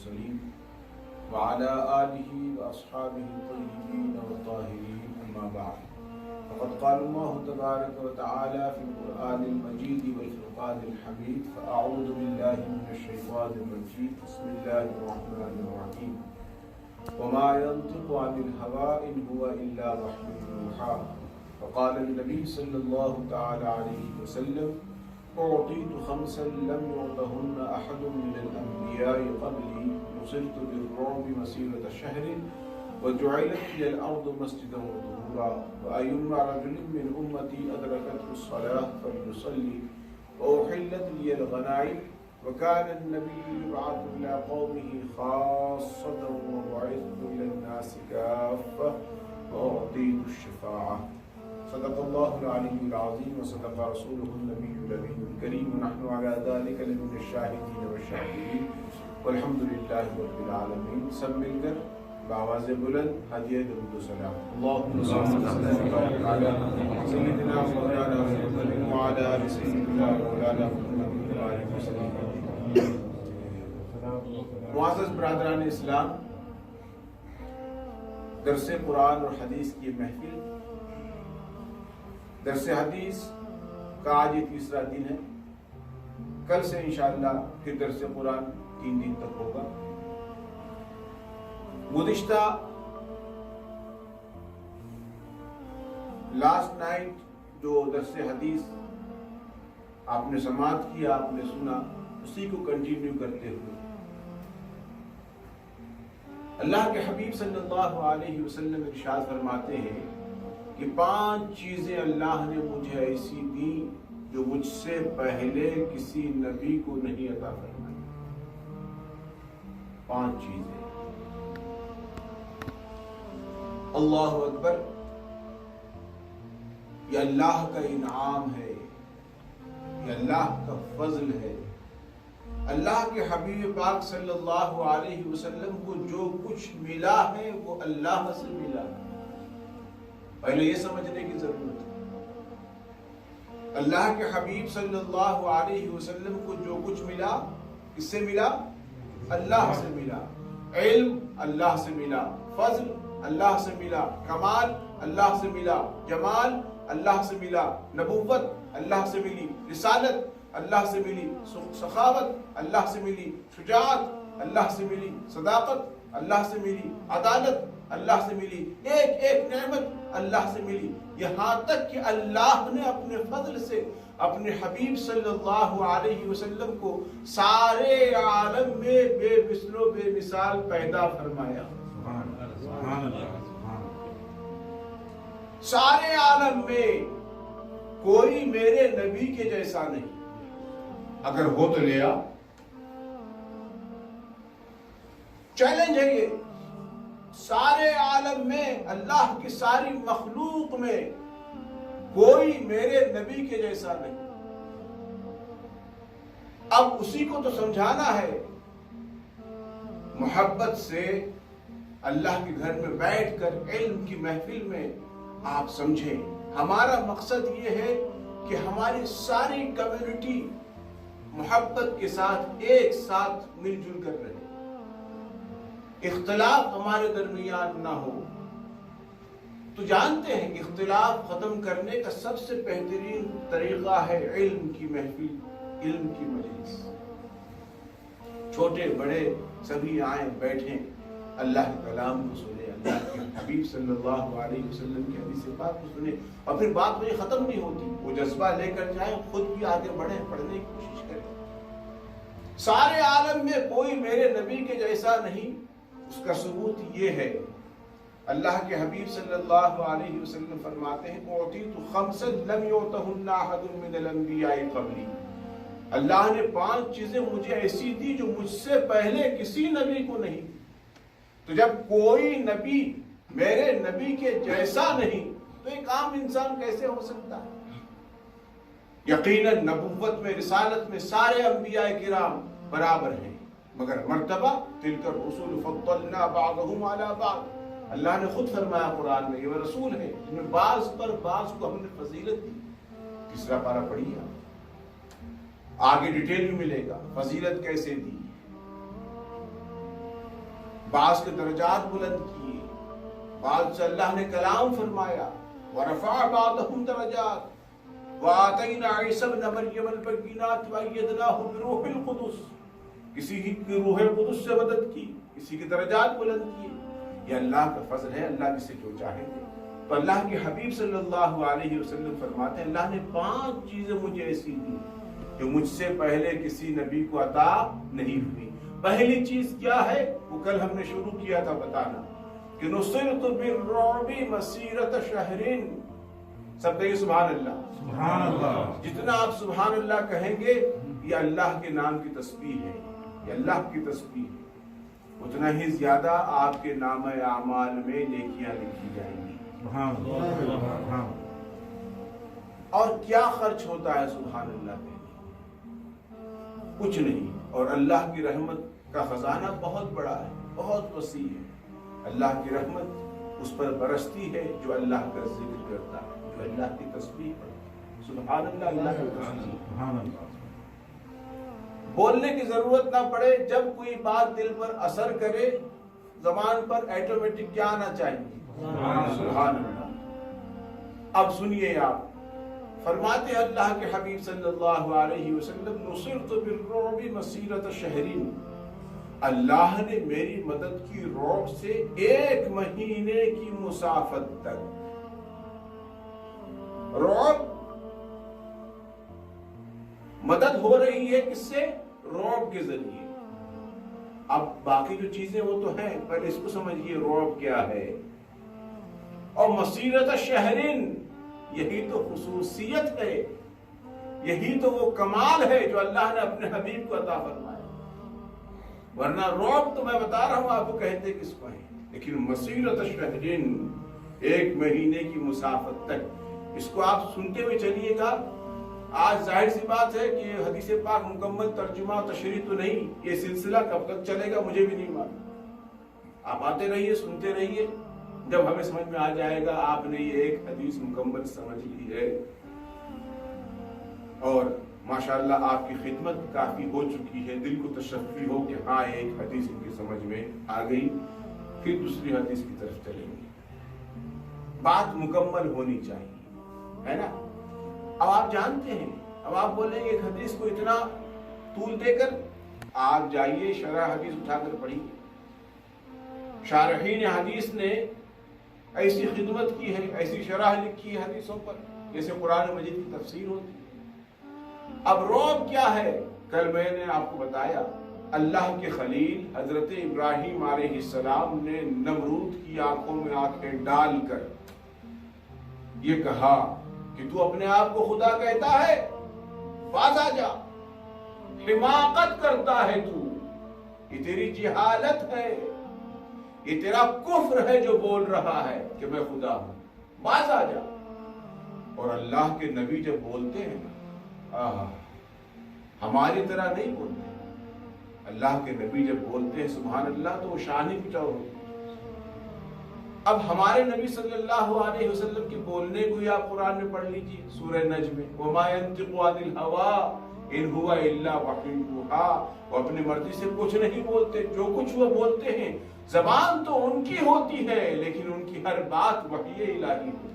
المرسلين وعلى آله وأصحابه الطيبين والطاهرين أما بعد فقد قال الله تبارك وتعالى في القرآن المجيد والفرقان الحميد فأعوذ بالله من الشيطان الرجيم بسم الله الرحمن الرحيم وما ينطق عن الهوى إن هو إلا وحي يوحى وقال النبي صلى الله تعالى عليه وسلم أعطيت خمسا لم يعطهن أحد من الأنبياء قبلي نصرت بالرعب مسيرة شهر وجعلت لي الأرض مسجدا وطهورا وأيما رجل من أمتي أدركته الصلاة فليصلي وأحلت لي الغنائم وكان النبي يبعث إلى قومه خاصة وبعثت إلى الناس كافة وأعطيت الشفاعة صدق الله العلي العظيم وصدق رسوله النبي الأمين الكريم ونحن على ذلك لمن الشاهدين والشاكرين والحمد لله رب العالمين. سب مل کر بآواز بلند ہدیہ درود و سلام اللهم صل وسلم على سيدنا مولانا محمد وعلى آل سيدنا مولانا محمد وعلى آله وسلم. معزز برادران اسلام، درس قرآن اور حدیث کی محفل، درس حدیث کا آج یہ تیسرا دن ہے. کل سے انشاءاللہ پھر درس قرآن 3 دن تک ہوگا. گزشتہ لاسٹ نائٹ جو درس حدیث آپ نے سماعت کیا، آپ نے سنا، اسی کو کنٹینیو کرتے ہوئے اللہ کے حبیب صلی اللہ علیہ وسلم ارشاد فرماتے ہیں کہ 5 چیزیں اللہ نے مجھے ایسی دی جو مجھ سے پہلے کسی نبی کو نہیں عطا فرمائی. 5 چیزیں. اللہ اکبر. یہ اللہ کا انعام ہے، یہ اللہ کا فضل ہے. اللہ کے حبیب پاک صلی اللہ علیہ وسلم کو جو کچھ ملا ہے وہ اللہ سے ملا. پہلے یہ سمجھنے کی ضرورت ہے اللہ کے حبیب صلی اللہ علیہ وسلم کو جو کچھ ملا کس سے ملا؟ اللہ سے ملا. علم اللہ سے ملا، فضل اللہ سے ملا، کمال اللہ سے ملا، جمال اللہ سے ملا، نبوت اللہ سے ملی، رسالت اللہ سے ملی، سخاوت اللہ سے ملی، شجاعت اللہ سے ملی، صداقت اللہ سے ملی، عدالت اللہ سے ملی، ایک ایک نعمت اللہ سے ملی. یہاں تک کہ اللہ نے اپنے فضل سے اپنے حبیب صلی اللہ علیہ وسلم کو سارے عالم میں بے مثل و بے مثال پیدا فرمایا. سارے عالم میں کوئی میرے نبی کے جیسا نہیں. اگر ہو تو لے آ. چیلنج ہے یہ. سارے عالم میں، اللہ کی ساری مخلوق میں کوئی میرے نبی کے جیسا نہیں. اب اسی کو تو سمجھانا ہے. محبت سے اللہ کے گھر میں بیٹھ کر علم کی محفل میں آپ سمجھیں. ہمارا مقصد یہ ہے کہ ہماری ساری کمیونٹی محبت کے ساتھ ایک ساتھ مل جل کر رہے، اختلاف ہمارے درمیان نہ ہو. تو جانتے ہیں کہ اختلاف ختم کرنے کا سب سے بہترین طریقہ ہے علم کی محفل، علم کی مجلس. چھوٹے بڑے سبھی آئیں، بیٹھیں، اللہ کے کلام کو سنیں، اللہ کے حبیب صلی اللہ علیہ وسلم کی حدیث پاک کو سنیں. اور پھر بات وہی ختم نہیں ہوتی. وہ جذبہ لے کر جائیں، خود بھی آگے بڑھیں، پڑھنے کی کوشش کریں. سارے عالم میں کوئی میرے نبی کے جیسا نہیں. اس کا ثبوت یہ ہے، اللہ کے حبیب صلی اللہ علیہ وسلم فرماتے ہیں اعطیت خمسا لم یعطہن احد من الانبیاء قبلی. اللہ نے 5 چیزیں مجھے ایسی دی جو مجھ سے پہلے کسی نبی کو نہیں. تو جب کوئی نبی میرے نبی کے جیسا نہیں تو ایک عام انسان کیسے ہو سکتا ہے؟ یقیناً نبوت میں، رسالت میں سارے انبیاء کرام برابر ہیں، مگر مرتبہ تلک الرسل فضلنا بعضهم على بعض. اللہ نے خود فرمایا قرآن میں، یہ وہ رسول ہیں جن میں بعض پر بعض کو ہم نے فضیلت دی. تیسرا پارہ پڑھیے، آگے ڈیٹیل بھی ملے گا فضیلت کیسے دی. بعض کے درجات بلند کیے، بعض سے اللہ نے کلام فرمایا، ورفع بعضهم درجات وآتینا عیسی ابن مریم البینات وایدناہ بروح القدس، کسی کی روح القدس سے مدد کی، کسی کے درجات بلند کیے۔ یہ اللہ کا فضل ہے، اللہ کسی جو چاہے دے۔ تو اللہ کے حبیب صلی اللہ علیہ وسلم فرماتے ہیں اللہ نے 5 چیزیں مجھے ایسی دی جو مجھ سے پہلے کسی نبی کو عطا نہیں ہوئی۔ پہلی چیز کیا ہے؟ وہ کل ہم نے شروع کیا تھا بتانا کہ نصرت بالرعب مسیرۃ شہر۔ سب کہیے سبحان اللہ۔ سبحان اللہ۔ جتنا آپ سبحان اللہ کہیں گے یہ اللہ کے نام کی تسبیح ہے، یہ اللہ کی تسبیح ہے، اتنا ہی زیادہ آپ کے نام اعمال میں نیکیاں لکھی جائیں گی۔ سبحان اللہ۔ اور کیا خرچ ہوتا ہے سبحان اللہ کے لیے؟ کچھ نہیں۔ اور اللہ کی رحمت کا خزانہ بہت بڑا ہے، بہت وسیع ہے۔ اللہ کی رحمت اس پر برستی ہے جو اللہ کا ذکر کرتا ہے، جو اللہ کی تسبیح پڑھتا ہے۔ سبحان اللہ، اللہ کی تسبیح۔ سبحان اللہ۔ بولنے کی ضرورت نہ پڑے، جب کوئی بات دل پر اثر کرے زبان پر ایٹومیٹک کیا آنا چاہیے؟ سبحان اللہ۔ اب سنیے، آپ فرماتے ہیں اللہ کے حبیب صلی اللہ علیہ وسلم نصرت بالرعب مسیرۃ شہرین، اللہ نے میری مدد کی رعب سے 1 مہینے کی مسافت تک۔ رعب مدد ہو رہی ہے کس سے؟ رعب کے ذریعے۔ اب باقی جو چیزیں وہ تو ہیں، پہلے اس کو سمجھیے رعب کیا ہے۔ اور مسیرۃ شہرین، یہی تو خصوصیت ہے، یہی تو وہ کمال ہے جو اللہ نے اپنے حبیب کو عطا فرمایا۔ ورنہ رعب تو میں بتا رہا ہوں آپ کو کہتے کس کو ہے، لیکن مسیرۃ شہرین 1 مہینے کی مسافت تک، اس کو آپ سنتے ہوئے چلیے گا۔ آج ظاہر سی بات ہے کہ حدیث پاک مکمل ترجمہ تشریح تو نہیں، یہ سلسلہ کب تک چلے گا مجھے بھی نہیں معلوم۔ آپ آتے رہیے، سنتے رہیے، جب ہمیں سمجھ میں آ جائے گا آپ نے یہ ایک حدیث مکمل سمجھ لی ہے اور ماشاءاللہ آپ کی خدمت کافی ہو چکی ہے، دل کو تشفی ہو کہ ہاں ایک حدیث ان کی سمجھ میں آ گئی، پھر دوسری حدیث کی طرف چلیں گے۔ بات مکمل ہونی چاہیے، ہے نا؟ اب آپ جانتے ہیں، اب آپ بولیں گے ایک حدیث کو اتنا طول دے کر، آپ جائیے شرح حدیث اٹھا کر پڑھیے۔ شارحین حدیث نے ایسی خدمت کی ہے، ایسی شرح لکھی ہے حدیثوں پر جیسے قرآن مجید کی تفسیر ہوتی ہے۔ اب رعب کیا ہے؟ کل میں نے آپ کو بتایا، اللہ کے خلیل حضرت ابراہیم علیہ السلام نے نمرود کی آنکھوں میں آنکھیں ڈال کر یہ کہا کہ تو اپنے آپ کو خدا کہتا ہے، باز آ جا، حماقت کرتا ہے تو، یہ تیری جہالت ہے، یہ تیرا کفر ہے جو بول رہا ہے کہ میں خدا ہوں، باز آ جا۔ اور اللہ کے نبی جب بولتے ہیں ہماری طرح نہیں بولتے، اللہ کے نبی جب بولتے ہیں سبحان اللہ تو وہ شان ہی کچھ اور ہوتی ہے۔ اب ہمارے نبی صلی اللہ علیہ وسلم کے بولنے کو ہی آپ قرآن میں پڑھ لیجئے، سورہ نجم میں، وَمَا يَنْطِقُ عَنِ الْهَوَىٰ إِنْ هُوَ إِلَّا وَحْيٌ يُوحَىٰ، وہ اپنی مرضی سے کچھ نہیں بولتے، جو کچھ وہ بولتے ہیں زبان تو ان کی ہوتی ہے لیکن ان کی ہر بات وحی الہی ہوتی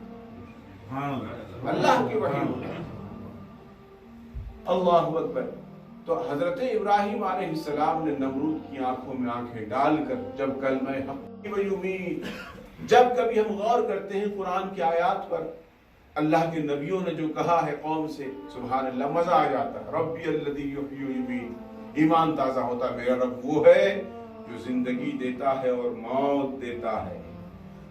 ہے، اللہ کی وحی ہوتی ہے۔ اللہ اکبر۔ تو حضرت ابراہیم علیہ السلام نے نمرود کی آنکھوں میں آنکھیں ڈال کر جب کلمہ حق و امید، جب کبھی ہم غور کرتے ہیں قرآن کی آیات پر، اللہ کے نبیوں نے جو کہا ہے قوم سے، سبحان اللہ، مزہ آ جاتا ہے۔ ربی الذی یحیی و یمیت، ایمان تازہ ہوتا ہے، میرا رب وہ ہے جو زندگی دیتا ہے اور موت دیتا ہے۔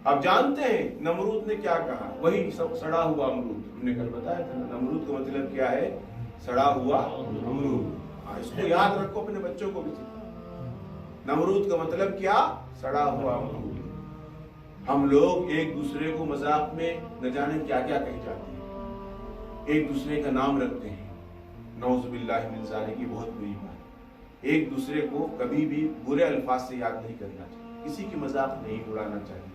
اب جانتے ہیں نمرود نے کیا کہا؟ وہی سب سڑا ہوا امرود، ہم نے کل بتایا تھا نا، نمرود کا مطلب کیا ہے؟ سڑا ہوا امرود۔ اس کو یاد رکھو، اپنے بچوں کو بھی سکھاؤ۔ نمرود کا مطلب کیا؟ سڑا ہوا امرود۔ ہم لوگ ایک دوسرے کو مذاق میں نہ جانے کیا کیا کہہ جاتے ہیں، ایک دوسرے کا نام رکھتے ہیں، نعوذ باللہ من ذالک، کی بہت بری بات۔ ایک دوسرے کو کبھی بھی برے الفاظ سے یاد نہیں کرنا چاہیے، کسی کی مذاق نہیں اڑانا چاہیے۔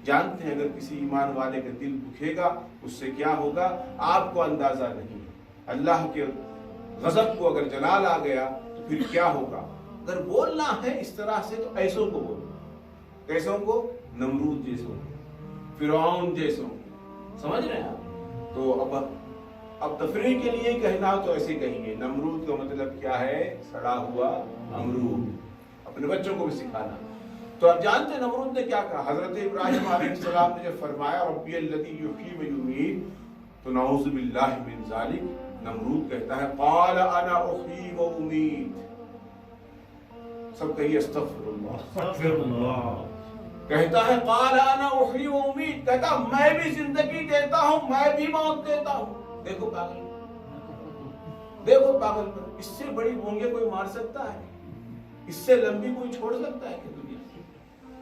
جانتے ہیں اگر کسی ایمان والے کا دل دکھے گا اس سے کیا ہوگا آپ کو اندازہ نہیں ہے۔ اللہ کے غضب کو اگر جلال آ گیا تو پھر کیا ہوگا؟ اگر بولنا ہے اس طرح سے تو ایسوں کو بولو، کیسوں کو؟ نمرود جیسوں کو، فرعون جیسوں کو، سمجھ رہے ہیں آپ؟ تو اب تفریح کے لیے کہنا تو ایسے کہیں گے، نمرود کا مطلب کیا ہے؟ سڑا ہوا امرود، اپنے بچوں کو بھی سکھانا۔ تو آپ جانتے ہیں نمرود نے کیا کہا؟ حضرت ابراہیم علیہ السلام نے جب فرمایا ربی الذی یحیی و یمیت، تو نعوذ باللہ من ذالک، نمرود کہتا ہے قال انا احیی و امیت، سب کہیے استغفر اللہ، استغفر اللہ، کہتا ہے قال انا احیی و امیت، کہتا میں بھی زندگی دیتا ہوں، میں بھی موت دیتا ہوں۔ دیکھو پاگل، دیکھو پاگل پر، اس سے بڑی بونگے کوئی مار سکتا ہے؟ اس سے لمبی کوئی چھوڑ سکتا ہے کہ دنیا سے؟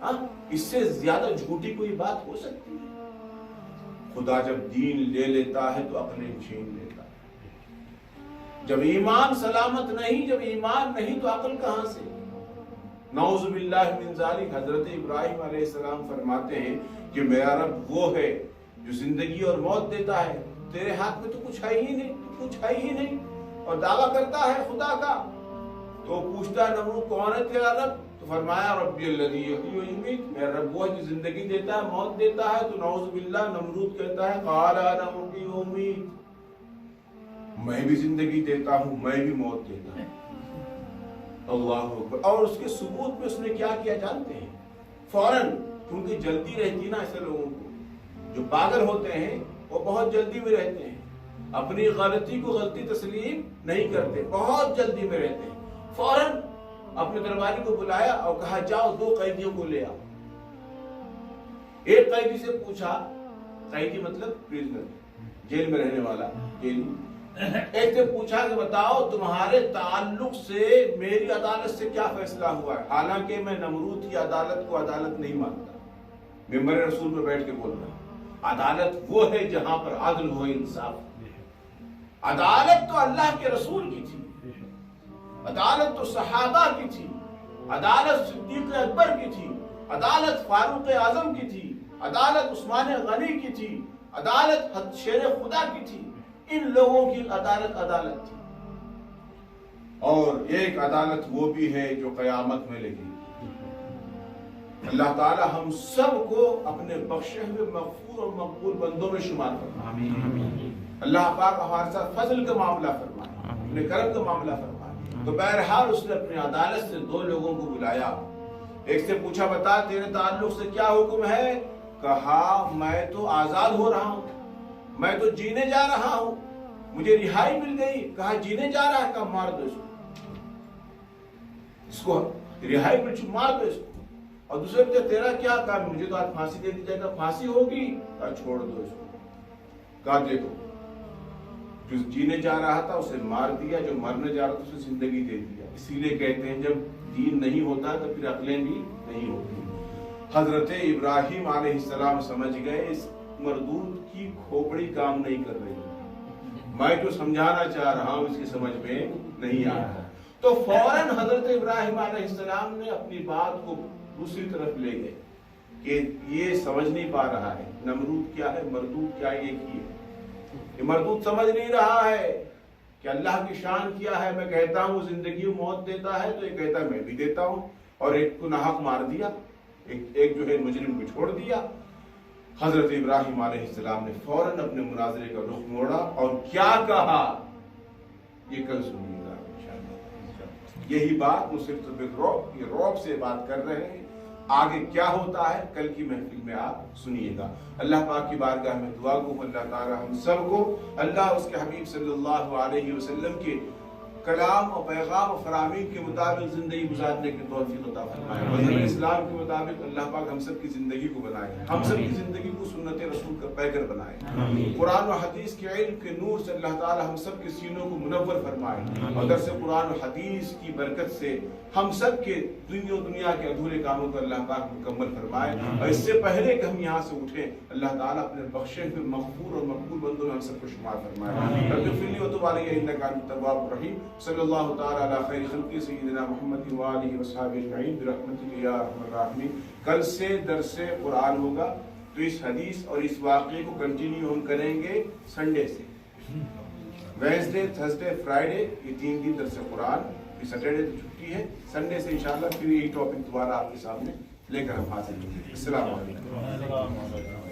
ہاں، اس سے زیادہ جھوٹی کوئی بات ہو سکتی ہے؟ خدا جب دین لے لیتا ہے تو عقلیں چھین لیتا ہے۔ جب ایمان سلامت نہیں، جب ایمان نہیں تو عقل کہاں سے؟ نعوذ باللہ من ذالک، حضرت ابراہیم علیہ السلام فرماتے ہیں کہ میرا رب وہ ہے جو زندگی اور موت دیتا ہے، تیرے ہاتھ میں تو کچھ ہے ہی نہیں، کچھ ہے ہی نہیں، اور دعویٰ کرتا ہے خدا کا۔ تو پوچھتا ہے نمرود کون ہے تیرا رب؟ تو فرمایا ربی الذی یحیی و یمیت، میرا رب وہ جو زندگی دیتا ہے موت دیتا ہے۔ تو نعوذ باللہ نمرود کہتا ہے قال انا احیی و امیت، میں بھی زندگی دیتا ہوں، میں بھی موت دیتا ہوں۔ اللہ اکبر۔ اور اس کے ثبوت میں اس نے کیا کیا جانتے ہیں؟ فوراً، کیونکہ جلدی رہتی نا ایسے لوگوں کو، جو پاگل ہوتے ہیں وہ بہت جلدی میں رہتے ہیں، اپنی غلطی کو غلطی تسلیم نہیں کرتے، بہت جلدی میں رہتے ہیں۔ فوراً اپنے درباری کو بلایا اور کہا جاؤ 2 قیدیوں کو لے آؤ۔ ایک قیدی سے پوچھا، قیدی مطلب پریزنر، جیل میں رہنے والا جیلی، ایک سے پوچھا کہ بتاؤ تمہارے تعلق سے میری عدالت سے کیا فیصلہ ہوا ہے؟ حالانکہ میں نمرود کی عدالت کو عدالت نہیں مانتا، ممبر رسول پہ بیٹھ کے بول رہا، عدالت وہ ہے جہاں پر عدل ہو، انصاف۔ عدالت تو اللہ کے رسول کی تھی، عدالت تو صحابہ کی تھی، عدالت صدیق اکبر کی تھی، عدالت فاروق اعظم کی تھی، عدالت عثمان غنی کی تھی، عدالت شیر خدا کی تھی۔ ان لوگوں کی عدالت تھی، اور ایک عدالت وہ بھی ہے جو قیامت میں لگے گی۔ اللہ تعالی ہم سب کو اپنے بخشے ہوئے مغفور اور مقبول بندوں میں شمار فرمائے۔ اللہ پاک ہمارے ساتھ فضل کا معاملہ فرمائے، اپنے کرم کا معاملہ فرمائے۔ تو بہرحال اس نے اپنی عدالت سے 2 لوگوں کو بلایا۔ ایک سے پوچھا بتا تیرے تعلق سے کیا حکم ہے؟ کہا میں تو آزاد ہو رہا ہوں، میں تو جینے جا رہا ہوں، مجھے رہائی مل گئی۔ کہا جینے جا رہا ہے؟ کہا مار دو اس کو رہائی مل چکی، مار دو اس کو۔ اور دوسرے پوچھا تیرا کیا؟ کہا مجھے تو آج پھانسی دے دی جائے گا۔ پھانسی ہوگی؟ کہا چھوڑ دو اس کو۔ کہا دیکھو جو جینے جا رہا تھا اسے مار دیا، جو مرنے جا رہا تھا اسے زندگی دے دیا۔ اسی لیے کہتے ہیں جب دین نہیں ہوتا تو پھر عقلیں بھی نہیں ہوتی۔ حضرت ابراہیم علیہ السلام سمجھ گئے اس مردود کی کھوپڑی کام نہیں کر رہی، میں جو سمجھانا چاہ رہا ہوں اس کی سمجھ میں نہیں آ رہا۔ تو فوراً حضرت ابراہیم علیہ السلام نے اپنی بات کو دوسری طرف لے گئے کہ یہ سمجھ نہیں پا رہا ہے نمرود کیا ہے، مردود کیا ہے، ایک ہی ہے۔ یہ مردود سمجھ نہیں رہا ہے کہ اللہ کی شان کیا ہے۔ میں کہتا ہوں زندگی و موت دیتا ہے تو یہ کہتا ہے میں بھی دیتا ہوں، اور ایک کو ناحق مار دیا، ایک جو ہے مجرم کو چھوڑ دیا۔ حضرت ابراہیم علیہ السلام نے فوراً اپنے مناظرے کا رخ موڑا اور کیا کہا یہ کل سنیے گا انشاءاللہ۔ یہی بات صرف بالرعب، یہ رعب سے بات کر رہے ہیں، آگے کیا ہوتا ہے کل کی محفل میں آپ سنیے گا۔ اللہ پاک کی بارگاہ میں دعا کو اللہ تعالی ہم سب کو اللہ اس کے حبیب صلی اللہ علیہ وسلم کے کلام اور پیغام و فرامین کے مطابق زندگی گزارنے کی توفیق عطا فرمائے۔ مذہب اسلام کے مطابق اللہ پاک ہم سب کی زندگی کو بنائے، ہم سب کی زندگی کو سنت رسول کا پیکر بنائے۔ قرآن و حدیث کے علم کے نور سے اللہ تعالی ہم سب کے سینوں کو منور فرمائے، اور درس قرآن و حدیث کی برکت سے ہم سب کے دنیا کے ادھورے کاموں کو اللہ پاک مکمل فرمائے۔ اور اس سے پہلے کہ ہم یہاں سے اٹھیں اللہ تعالیٰ اپنے بخشے ہوئے مغفور اور مقبول بندوں میں ہم سب کو شمار فرمائے۔ رب اغفر لی وتب علی انک انت التواب الرحیم۔ صلی اللہ تعالی علی خیر خلقہ سیدنا محمد وآلہ وصحبہ اجمعین برحمتک یا ارحم الراحمین۔ کل سے درس قرآن ہوگا، تو اس حدیث اور اس واقعے کو کنٹینیو ہم کریں گے سنڈے سے، وینسڈے، تھرسڈے، فرائیڈے، یہ 3 دن درس قرآن، پھر سیٹرڈے تو چھٹی ہے، سنڈے سے انشاءاللہ پھر یہی ٹاپک دوبارہ آپ کے سامنے لے کر ہم حاضر ہیں۔ السلام علیکم۔